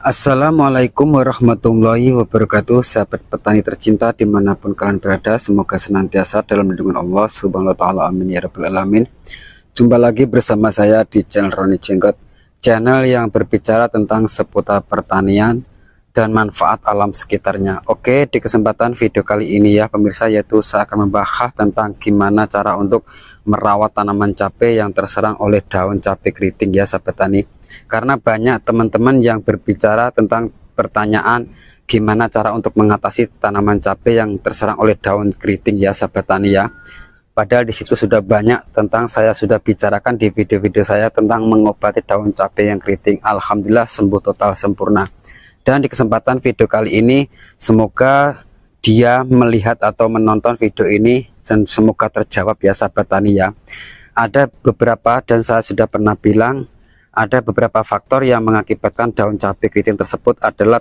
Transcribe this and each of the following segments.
Assalamualaikum warahmatullahi wabarakatuh, sahabat petani tercinta dimanapun kalian berada, semoga senantiasa dalam lindungan Allah subhanahu wa ta'ala, amin ya rabbal alamin. Jumpa lagi bersama saya di channel Roni Jenggot, channel yang berbicara tentang seputar pertanian dan manfaat alam sekitarnya. Oke, di kesempatan video kali ini ya pemirsa, yaitu saya akan membahas tentang gimana cara untuk merawat tanaman cabai yang terserang oleh daun cabai keriting ya sahabat tani. Karena banyak teman-teman yang berbicara tentang pertanyaan gimana cara untuk mengatasi tanaman cabai yang terserang oleh daun keriting ya sahabat tani ya. Padahal di situ sudah banyak tentang saya sudah bicarakan di video-video saya tentang mengobati daun cabai yang keriting. Alhamdulillah sembuh total sempurna. Dan di kesempatan video kali ini semoga dia melihat atau menonton video ini dan semoga terjawab ya sahabat tani ya. Ada beberapa dan saya sudah pernah bilang ada beberapa faktor yang mengakibatkan daun cabai keriting tersebut adalah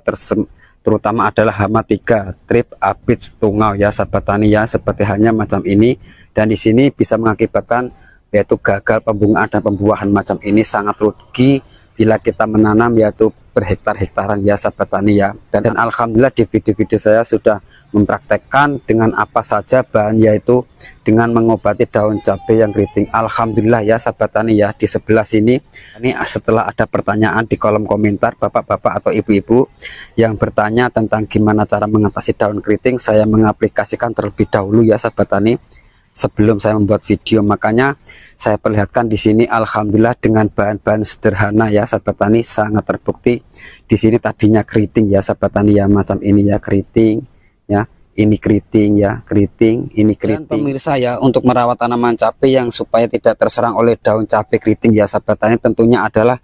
terutama adalah hama 3, trip, aphids, tungau ya sahabat tani ya, seperti halnya macam ini. Dan di sini bisa mengakibatkan yaitu gagal pembungaan dan pembuahan macam ini, sangat rugi bila kita menanam yaitu berhektar-hektaran ya sahabat tani ya. Dan alhamdulillah di video-video saya sudah mempraktekkan dengan apa saja bahan, yaitu dengan mengobati daun cabai yang keriting. Alhamdulillah ya sahabat tani ya. Di sebelah sini ini setelah ada pertanyaan di kolom komentar bapak-bapak atau ibu-ibu yang bertanya tentang gimana cara mengatasi daun keriting, saya mengaplikasikan terlebih dahulu ya sahabat tani sebelum saya membuat video. Makanya saya perlihatkan di sini alhamdulillah dengan bahan-bahan sederhana ya sahabat tani, sangat terbukti. Di sini tadinya keriting ya sahabat tani ya, macam ini ya keriting ya, ini keriting ya, keriting, ini keriting. Dan pemirsa ya, untuk merawat tanaman cabai yang supaya tidak terserang oleh daun cabai keriting ya sahabat tani, tentunya adalah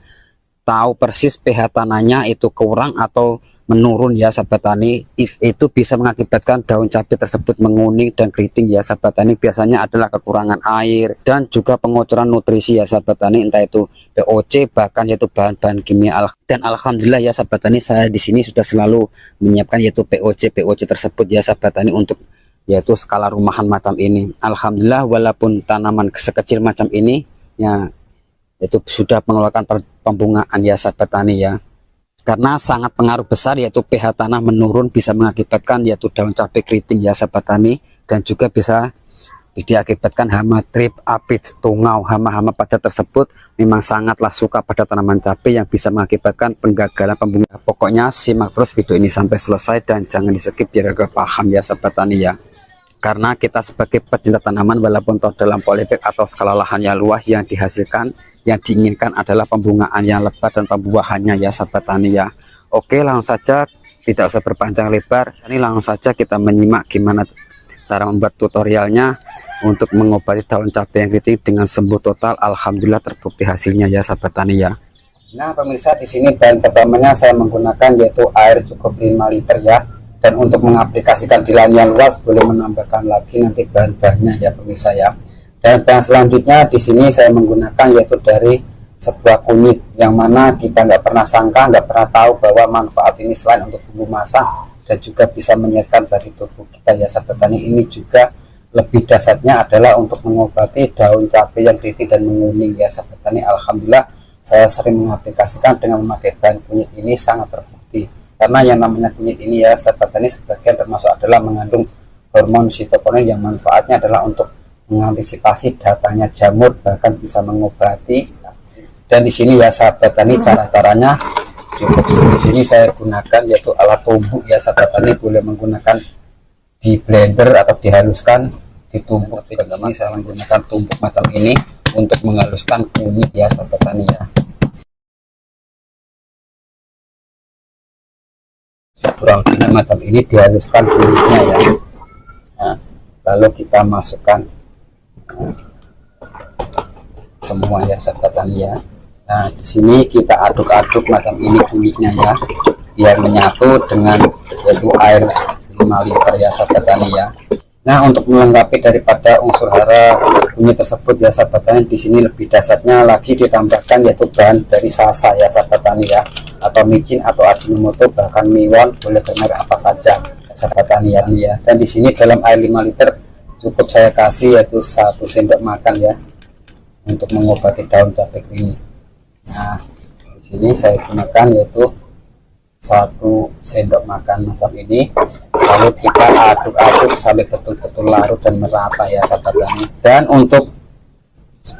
tahu persis pH tanahnya itu kurang atau menurun ya sahabat tani. Itu bisa mengakibatkan daun cabai tersebut menguning dan keriting ya sahabat tani. Biasanya adalah kekurangan air dan juga pengocoran nutrisi ya sahabat tani, entah itu POC bahkan yaitu bahan-bahan kimia. Dan alhamdulillah ya sahabat tani, saya di sini sudah selalu menyiapkan yaitu POC tersebut ya sahabat tani untuk yaitu skala rumahan macam ini. Alhamdulillah walaupun tanaman sekecil macam ini ya itu sudah mengeluarkan pembungaan ya sahabat tani ya. Karena sangat pengaruh besar yaitu pH tanah menurun bisa mengakibatkan yaitu daun cabai keriting ya sahabat tani, dan juga bisa diakibatkan hama, trip, aphids, tungau. Hama-hama pada tersebut memang sangatlah suka pada tanaman cabai yang bisa mengakibatkan penggagalan pembungaan. Pokoknya simak terus video ini sampai selesai dan jangan di skip biar agak paham ya sahabat tani ya. Karena kita sebagai pecinta tanaman, walaupun dalam polybag atau skala lahan yang luas, yang dihasilkan yang diinginkan adalah pembungaan yang lebat dan pembuahannya ya sahabat tani ya. Oke, langsung saja, tidak usah berpanjang lebar, ini langsung saja kita menyimak gimana cara membuat tutorialnya untuk mengobati daun cabai yang keriting dengan sembuh total. Alhamdulillah terbukti hasilnya ya sahabat tani ya. Nah pemirsa, di sini bahan pertamanya saya menggunakan yaitu air cukup 5 liter ya. Dan untuk mengaplikasikan di lahan yang luas boleh menambahkan lagi nanti bahan-bahannya ya pemirsa ya. Dan bahan selanjutnya di sini saya menggunakan yaitu dari sebuah kunyit, yang mana kita nggak pernah sangka, nggak pernah tahu bahwa manfaat ini selain untuk bumbu masak dan juga bisa menyehatkan bagi tubuh kita ya sahabat tani. Ini juga lebih dasarnya adalah untuk mengobati daun cabai yang keriting dan menguning ya sahabat tani. Alhamdulillah saya sering mengaplikasikan dengan memakai bahan kunyit ini, sangat terbukti. Karena yang namanya kunyit ini ya sahabat tani sebagian termasuk adalah mengandung hormon sitokin yang manfaatnya adalah untuk mengantisipasi datangnya jamur, bahkan bisa mengobati. Dan di sini ya sahabat tani cara-caranya cukup di sini saya gunakan yaitu alat tumbuk ya sahabat tani, boleh menggunakan di blender atau dihaluskan, ditumbuk. Di sini saya menggunakan tumbuk macam ini untuk menghaluskan kunyit ya sahabat tani ya. Kurang lebih macam ini dihaluskan kunyitnya ya. Nah, lalu kita masukkan semua ya sahabat tani ya. Nah di sini kita aduk-aduk macam ini kunyitnya ya, biar menyatu dengan yaitu air 5 liter ya sahabat tani ya. Nah untuk melengkapi daripada unsur hara kunyit tersebut ya sahabat tani, di sini lebih dasarnya lagi ditambahkan yaitu bahan dari sasa ya sahabat tani ya, atau micin atau ajinomoto, bahkan miwon, boleh bermerek apa saja sahabat tani ya. Dan di sini dalam air 5 liter cukup saya kasih yaitu 1 sendok makan ya untuk mengobati daun cabai kering. Nah di sini saya gunakan yaitu 1 sendok makan macam ini, lalu kita aduk-aduk sampai betul-betul larut dan merata ya sahabat tani. Dan untuk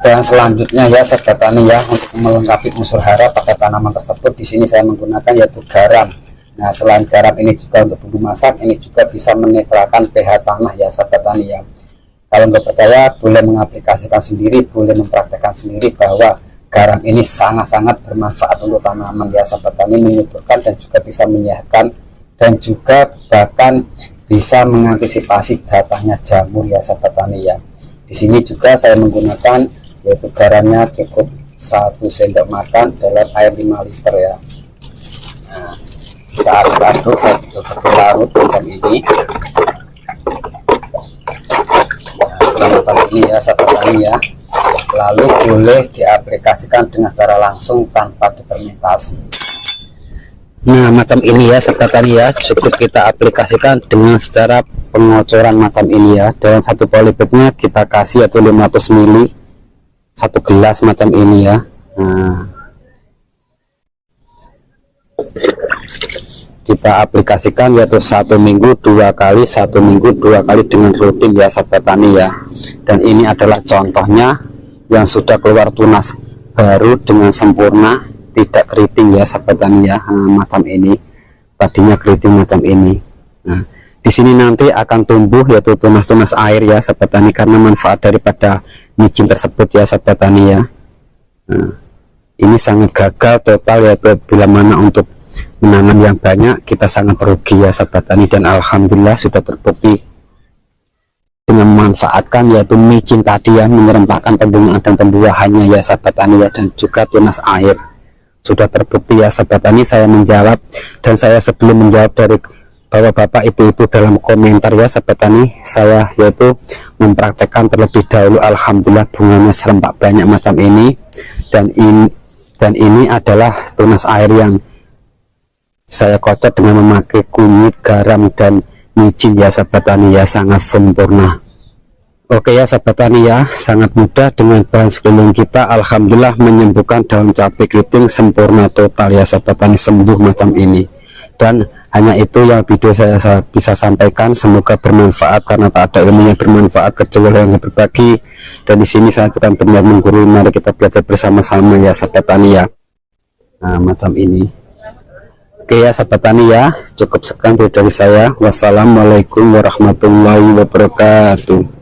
bahan selanjutnya ya sahabat tani ya, untuk melengkapi unsur hara pada tanaman tersebut, di sini saya menggunakan yaitu garam. Nah, selain garam ini juga untuk bumbu masak, ini juga bisa menetralkan pH tanah ya sahabat tani ya. Kalau nggak percaya, boleh mengaplikasikan sendiri, boleh mempraktekkan sendiri bahwa garam ini sangat-sangat bermanfaat untuk tanaman ya sahabat tani, menyuburkan dan juga bisa menyehatkan, dan juga bahkan bisa mengantisipasi datangnya jamur ya sahabat tani ya. Di sini juga saya menggunakan yaitu garamnya cukup 1 sendok makan dalam air 5 liter ya. Nah, kita aduk-aduk sampai betul-betul larut macam ini. Nah, setelah macam ini ya sahabat tani ya, lalu boleh diaplikasikan dengan secara langsung tanpa difermentasi. Nah, macam ini ya sahabat tani ya, cukup kita aplikasikan dengan secara pengocoran macam ini ya. Dalam 1 polybagnya kita kasih atau 500 ml 1 gelas macam ini ya. Nah, kita aplikasikan yaitu 1 minggu 2 kali, 1 minggu 2 kali dengan rutin ya sahabat tani ya. Dan ini adalah contohnya yang sudah keluar tunas baru dengan sempurna, tidak keriting ya sahabat tani ya. Nah, macam ini padinya keriting macam ini. Nah, di sini nanti akan tumbuh yaitu tunas-tunas air ya sahabat tani, karena manfaat daripada micin tersebut ya sahabat tani ya. Nah, ini sangat gagal total yaitu bila mana untuk menanam yang banyak kita sangat merugi ya sahabat tani, dan alhamdulillah sudah terbukti dengan memanfaatkan yaitu micin tadi ya, menyerempakkan pembungaan dan pembuahannya ya sahabat tani ya, dan juga tunas air sudah terbukti ya sahabat tani. Saya menjawab, dan saya sebelum menjawab dari bapak-bapak ibu-ibu dalam komentar ya sahabat tani, saya yaitu mempraktekkan terlebih dahulu, alhamdulillah bunganya serempak banyak macam ini. Dan ini adalah tunas air yang saya kocok dengan memakai kunyit, garam, dan micin ya sahabat tani ya, sangat sempurna. Oke ya sahabat tani ya, sangat mudah dengan bahan sekeliling kita, alhamdulillah menyembuhkan daun cabai keriting sempurna total ya sahabat tani, sembuh macam ini. Dan hanya itu yang video saya bisa sampaikan, semoga bermanfaat, karena tak ada ilmu yang bermanfaat kecuali yang saya berbagi. Dan di sini saya bukan berniat menggurui, mari kita belajar bersama-sama ya sahabat tani ya. Nah, macam ini. Oke ya sahabat tani ya, cukup sekian dari saya. Wassalamualaikum warahmatullahi wabarakatuh.